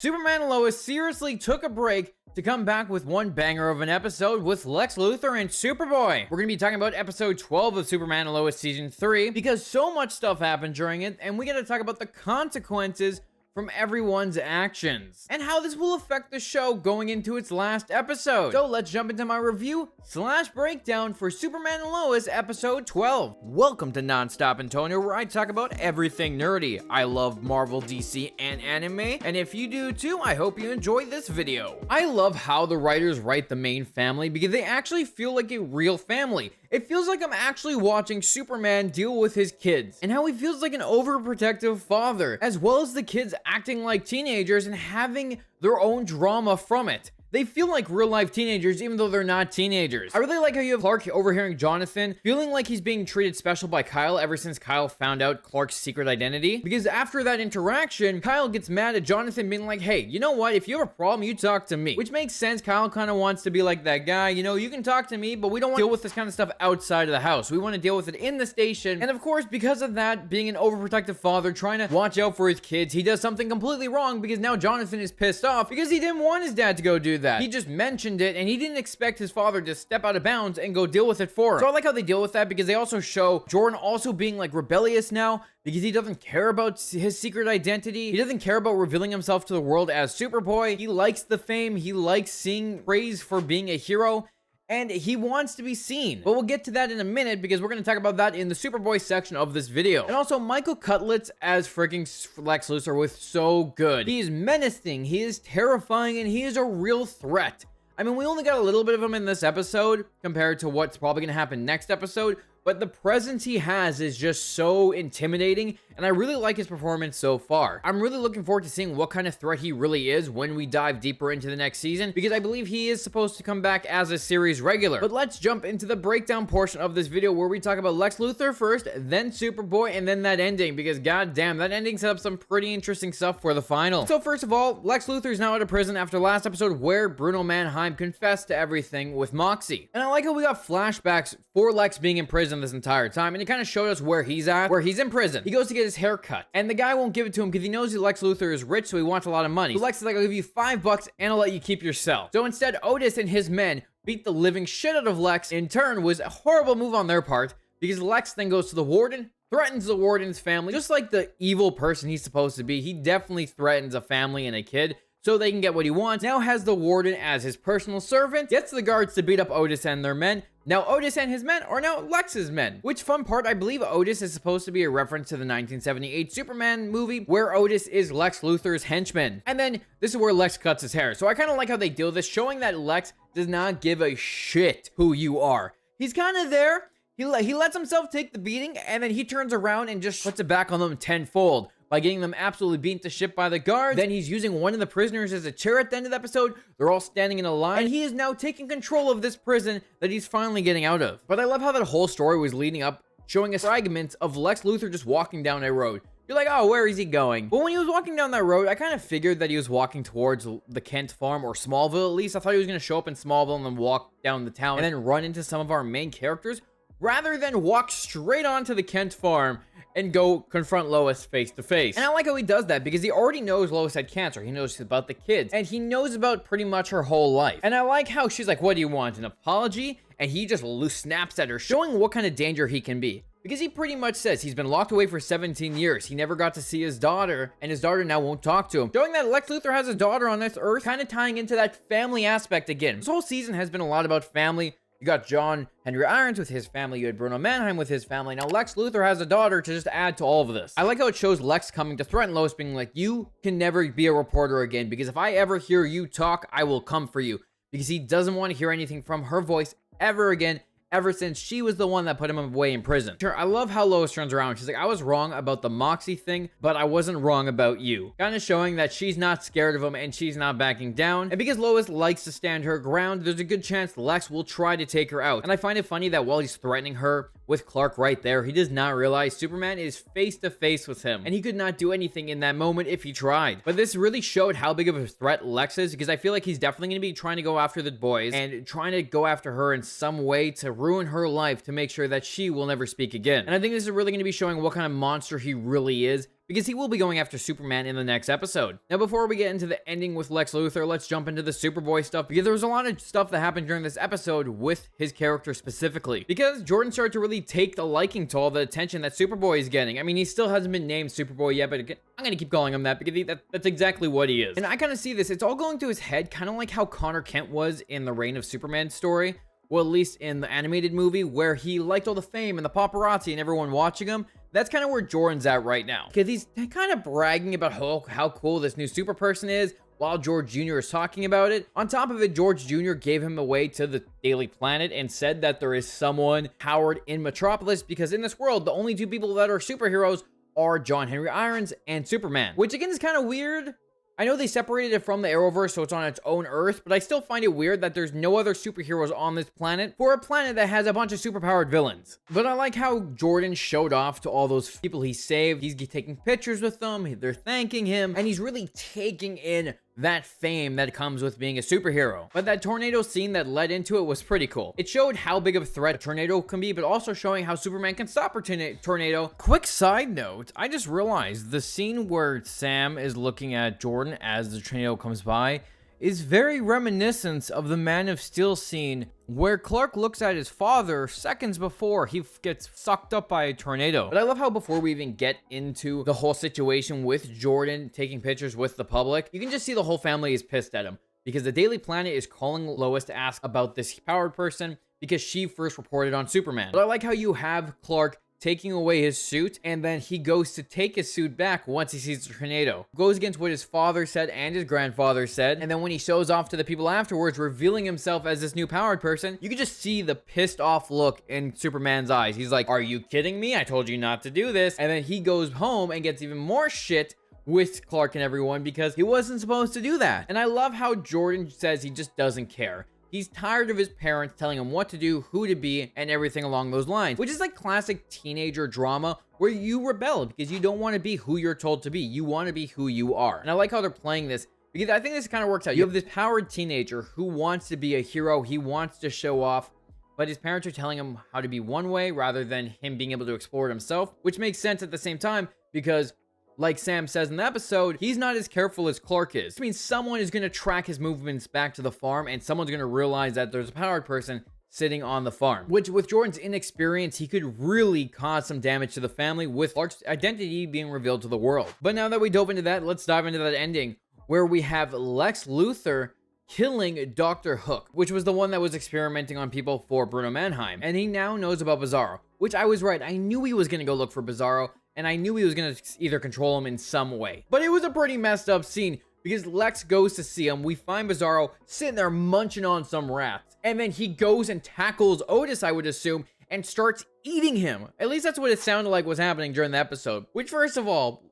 Superman and Lois seriously took a break to come back with one banger of an episode with Lex Luthor and Superboy. We're going to be talking about episode 12 of Superman and Lois Season 3 because so much stuff happened during it, and we got to talk about the consequences from everyone's actions and how this will affect the show going into its last episode. So let's jump into my review / breakdown for Superman and Lois episode 12. Welcome to NonStopAntonio, where I talk about everything nerdy. I love Marvel, DC, and anime, and if you do too, I hope you enjoy this video. I love how the writers write the main family because they actually feel like a real family. It feels like I'm actually watching Superman deal with his kids, and how he feels like an overprotective father, as well as the kids acting like teenagers and having their own drama from it. They feel like real life teenagers even though they're not teenagers. I really like how you have Clark overhearing Jonathan feeling like he's being treated special by Kyle ever since Kyle found out Clark's secret identity. Because after that interaction, Kyle gets mad at Jonathan being like, hey, you know what? If you have a problem, you talk to me. Which makes sense. Kyle kind of wants to be like that guy. You know, you can talk to me, but we don't want to deal with this kind of stuff outside of the house. We want to deal with it in the station. And of course, because of that, being an overprotective father, trying to watch out for his kids, he does something completely wrong because now Jonathan is pissed off because he didn't want his dad to go do that. He just mentioned it and he didn't expect his father to step out of bounds and go deal with it for him. So I like how they deal with that because they also show Jordan also being like rebellious now because he doesn't care about his secret identity. He doesn't care about revealing himself to the world as Superboy. He likes the fame. He likes seeing praise for being a hero. And he wants to be seen. But we'll get to that in a minute because we're going to talk about that in the Superboy section of this video. And also, Michael Cutlitz as freaking Lex Luthor was so good. He is menacing, he is terrifying, and he is a real threat. I mean, we only got a little bit of him in this episode compared to what's probably going to happen next episode. But the presence he has is just so intimidating, and I really like his performance so far. I'm really looking forward to seeing what kind of threat he really is when we dive deeper into the next season, because I believe he is supposed to come back as a series regular. But let's jump into the breakdown portion of this video where we talk about Lex Luthor first, then Superboy, and then that ending, because goddamn, that ending set up some pretty interesting stuff for the final. So first of all, Lex Luthor is now out of prison after last episode where Bruno Mannheim confessed to everything with Moxie. And I like how we got flashbacks for Lex being in prison this entire time, and it kind of showed us where he's at, where he's in prison. He goes to get his hair cut, and the guy won't give it to him because he knows Lex Luthor is rich, so he wants a lot of money. So Lex is like, I'll give you $5 and I'll let you keep your cell. So instead, Otis and his men beat the living shit out of Lex. In turn, was a horrible move on their part because Lex then goes to the warden, threatens the warden's family, just like the evil person he's supposed to be. He definitely threatens a family and a kid so they can get what he wants. Now has the warden as his personal servant, gets the guards to beat up Otis and their men. Now Otis and his men are now Lex's men. Which fun part, I believe Otis is supposed to be a reference to the 1978 Superman movie where Otis is Lex Luthor's henchman. And then this is where Lex cuts his hair. So I kind of like how they deal with this, showing that Lex does not give a shit who you are. He's kind of there. He lets himself take the beating, and then he turns around and just puts it back on them tenfold by getting them absolutely beaten to shit by the guards. Then he's using one of the prisoners as a chair at the end of the episode. They're all standing in a line, and he is now taking control of this prison that he's finally getting out of. But I love how that whole story was leading up, showing us fragments of Lex Luthor just walking down a road. You're like, oh, where is he going? But when he was walking down that road, I kind of figured that he was walking towards the Kent farm, or Smallville at least. I thought he was going to show up in Smallville and then walk down the town and then run into some of our main characters, rather than walk straight onto the Kent farm and go confront Lois face to face. And I like how he does that because he already knows Lois had cancer. He knows about the kids, and he knows about pretty much her whole life. And I like how she's like, what do you want, an apology? And he just snaps at her, showing what kind of danger he can be. Because he pretty much says he's been locked away for 17 years. He never got to see his daughter, and his daughter now won't talk to him. Showing that Lex Luthor has a daughter on this earth, kind of tying into that family aspect again. This whole season has been a lot about family. You got John Henry Irons with his family. You had Bruno Mannheim with his family. Now Lex Luthor has a daughter to just add to all of this. I like how it shows Lex coming to threaten Lois, being like, you can never be a reporter again, because if I ever hear you talk, I will come for you. Because he doesn't want to hear anything from her voice ever again, ever since she was the one that put him away in prison. Sure, I love how Lois turns around. She's like, I was wrong about the Moxie thing, but I wasn't wrong about you. Kind of showing that she's not scared of him and she's not backing down. And because Lois likes to stand her ground, there's a good chance Lex will try to take her out. And I find it funny that while he's threatening her with Clark right there, he does not realize Superman is face to face with him, and he could not do anything in that moment if he tried. But this really showed how big of a threat Lex is, because I feel like he's definitely going to be trying to go after the boys and trying to go after her in some way to ruin her life to make sure that she will never speak again. And I think this is really going to be showing what kind of monster he really is, because he will be going after Superman in the next episode. Now, before we get into the ending with Lex Luthor, let's jump into the Superboy stuff, because there was a lot of stuff that happened during this episode with his character specifically, because Jordan started to really take the liking to all the attention that Superboy is getting. I mean, he still hasn't been named Superboy yet, but I'm gonna keep calling him that because that's exactly what he is. And I kind of see this, it's all going through his head, kind of like how Connor Kent was in the Reign of Superman story. Well, at least in the animated movie, where he liked all the fame and the paparazzi and everyone watching him. That's kind of where Jordan's at right now, because he's kind of bragging about how cool this new super person is, while George Jr. is talking about it. On top of it, George Jr. gave him away to the Daily Planet and said that there is someone powered in Metropolis, because in this world, the only two people that are superheroes are John Henry Irons and Superman, which again is kind of weird. I know they separated it from the Arrowverse, so it's on its own Earth, but I still find it weird that there's no other superheroes on this planet for a planet that has a bunch of superpowered villains. But I like how Jordan showed off to all those people he saved. He's taking pictures with them, they're thanking him, and he's really taking in that fame that comes with being a superhero. But that tornado scene that led into it was pretty cool. It showed how big of a threat a tornado can be, but also showing how Superman can stop a tornado. Quick side note, I just realized the scene where Sam is looking at Jordan as the tornado comes by is very reminiscent of the Man of Steel scene where Clark looks at his father seconds before he gets sucked up by a tornado. But I love how before we even get into the whole situation with Jordan taking pictures with the public, you can just see the whole family is pissed at him, because the Daily Planet is calling Lois to ask about this powered person because she first reported on Superman. But I like how you have Clark taking away his suit, and then he goes to take his suit back once he sees the tornado. Goes against what his father said and his grandfather said, and then when he shows off to the people afterwards, revealing himself as this new powered person, you can just see the pissed off look in Superman's eyes. He's like, are you kidding me? I told you not to do this. And then he goes home and gets even more shit with Clark and everyone because he wasn't supposed to do that. And I love how Jordan says he just doesn't care. He's tired of his parents telling him what to do, who to be, and everything along those lines, which is like classic teenager drama where you rebel because you don't want to be who you're told to be. You want to be who you are. And I like how they're playing this because I think this kind of works out. You have this powered teenager who wants to be a hero. He wants to show off, but his parents are telling him how to be one way rather than him being able to explore it himself, which makes sense at the same time because, like Sam says in the episode, he's not as careful as Clark is. Which means someone is going to track his movements back to the farm, and someone's going to realize that there's a powered person sitting on the farm. Which, with Jordan's inexperience, he could really cause some damage to the family with Clark's identity being revealed to the world. But now that we dove into that, let's dive into that ending, where we have Lex Luthor killing Dr. Hook, which was the one that was experimenting on people for Bruno Mannheim. And he now knows about Bizzaro, which I was right. I knew he was going to go look for Bizzaro, and I knew he was going to either control him in some way. But it was a pretty messed up scene because Lex goes to see him. We find Bizzaro sitting there munching on some rats. And then he goes and tackles Otis, I would assume, and starts eating him. At least that's what it sounded like was happening during the episode. Which, first of all,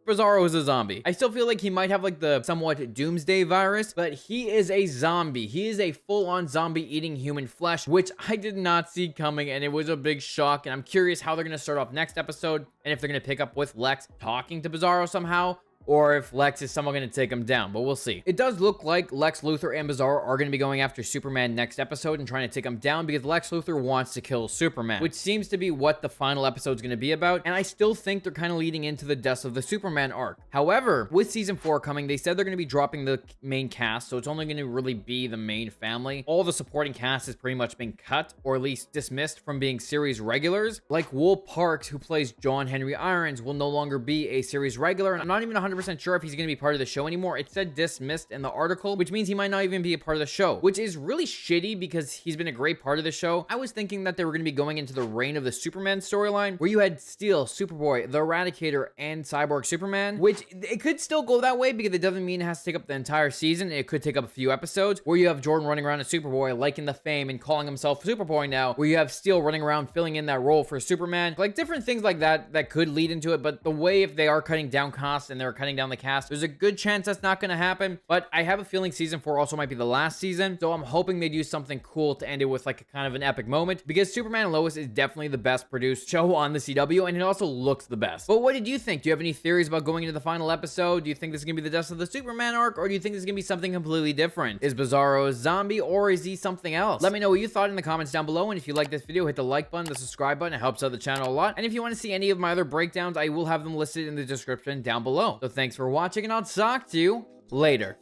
Bizzaro is a zombie. I still feel like he might have like the somewhat doomsday virus, but he is a zombie. He is a full-on zombie eating human flesh, which I did not see coming, and it was a big shock. And I'm curious how they're going to start off next episode, and if they're going to pick up with Lex talking to Bizzaro somehow, or if Lex is someone going to take him down, but we'll see. It does look like Lex Luthor and Bizzaro are going to be going after Superman next episode and trying to take him down because Lex Luthor wants to kill Superman, which seems to be what the final episode is going to be about, and I still think they're kind of leading into the deaths of the Superman arc. However, with season 4 coming, they said they're going to be dropping the main cast, so it's only going to really be the main family. All the supporting cast has pretty much been cut, or at least dismissed from being series regulars. Like Will Parks, who plays John Henry Irons, will no longer be a series regular, and I'm not even 100% sure if he's going to be part of the show anymore. It said dismissed in the article, which means he might not even be a part of the show, which is really shitty because he's been a great part of the show. I was thinking that they were going to be going into the Reign of the Superman storyline, where you had Steel, Superboy, the Eradicator, and Cyborg Superman, which it could still go that way because it doesn't mean it has to take up the entire season. It could take up a few episodes, where you have Jordan running around as Superboy, liking the fame and calling himself Superboy now, where you have Steel running around filling in that role for Superman, like different things like that that could lead into it. But the way if they are cutting down costs and they're cutting cutting down the cast. There's a good chance that's not going to happen, but I have a feeling season 4 also might be the last season, so I'm hoping they do something cool to end it with like a kind of an epic moment, because Superman and Lois is definitely the best produced show on the CW, and it also looks the best. But what did you think? Do you have any theories about going into the final episode? Do you think this is going to be the death of the Superman arc, or do you think this is going to be something completely different? Is Bizzaro a zombie, or is he something else? Let me know what you thought in the comments down below, and if you like this video, hit the like button, the subscribe button. It helps out the channel a lot. And if you want to see any of my other breakdowns, I will have them listed in the description down below. So thanks for watching, and I'll talk to you later.